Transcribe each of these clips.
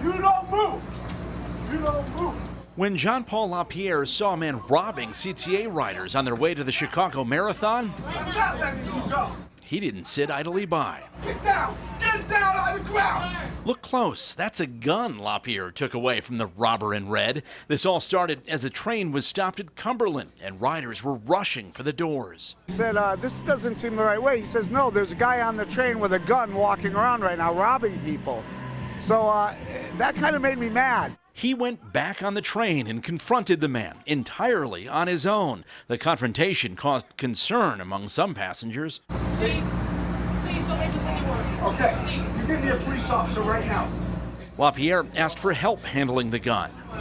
You don't move. You don't move. When Jean-Paul LaPierre saw a man robbing CTA riders on their way to the Chicago Marathon, I'm not letting you go. he didn't sit idly by. Get down! Get down on the ground! Look close. That's a gun LaPierre took away from the robber in red. This all started as the train was stopped at Cumberland and riders were rushing for the doors. He said, this doesn't seem the right way. He says, no, there's a guy on the train with a gun walking around right now robbing people. So that kind of made me mad. He went back on the train and confronted the man entirely on his own. The confrontation caused concern among some passengers. Please don't make this any worse. Okay, Please. you give me a police officer right now. LaPierre asked for help handling the gun. Put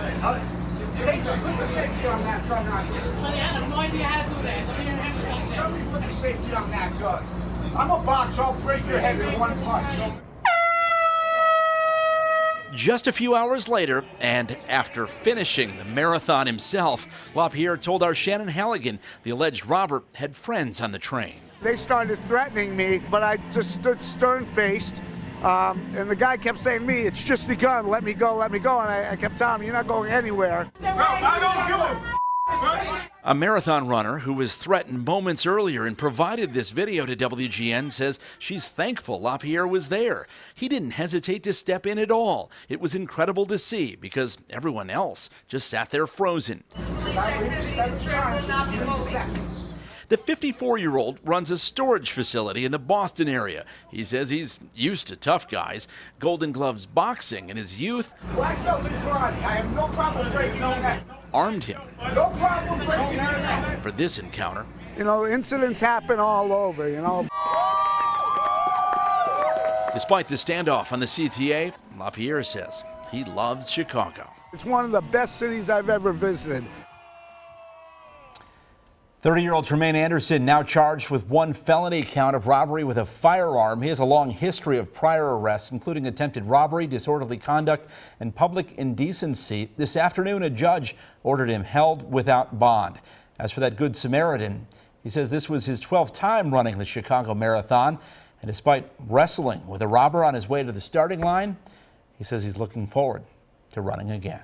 the safety on that gun right here. Honey, I have no idea how to do that. Don't even have to do that. Somebody put the safety on that gun. I'm a boxer, I'll break your head in one punch. Just a few hours later, and after finishing the marathon himself, LaPierre told our Shannon Halligan the alleged robber had friends on the train. They started threatening me, but I just stood stern-faced. And the guy kept saying to me, it's just the gun, let me go, let me go. And I kept telling him, you're not going anywhere. No, I don't give a A marathon runner who was threatened moments earlier and provided this video to WGN says she's thankful LaPierre was there. He didn't hesitate to step in at all. It was incredible to see because everyone else just sat there frozen. I leave 7 times in 3 seconds. The 54-year-old runs a storage facility in the Boston area. He says he's used to tough guys. Golden Gloves boxing in his youth. Black belt in karate. I have no problem breaking your neck. Armed him No problem breaking your neck. for this encounter. You know, incidents happen all over, you know. Despite the standoff on the CTA, LaPierre says he loves Chicago. It's one of the best cities I've ever visited. 30-year-old Tremaine Anderson now charged with 1 felony count of robbery with a firearm. He has a long history of prior arrests, including attempted robbery, disorderly conduct, and public indecency. This afternoon, a judge ordered him held without bond. As for that Good Samaritan, he says this was his 12th time running the Chicago Marathon. And despite wrestling with a robber on his way to the starting line, he says he's looking forward to running again.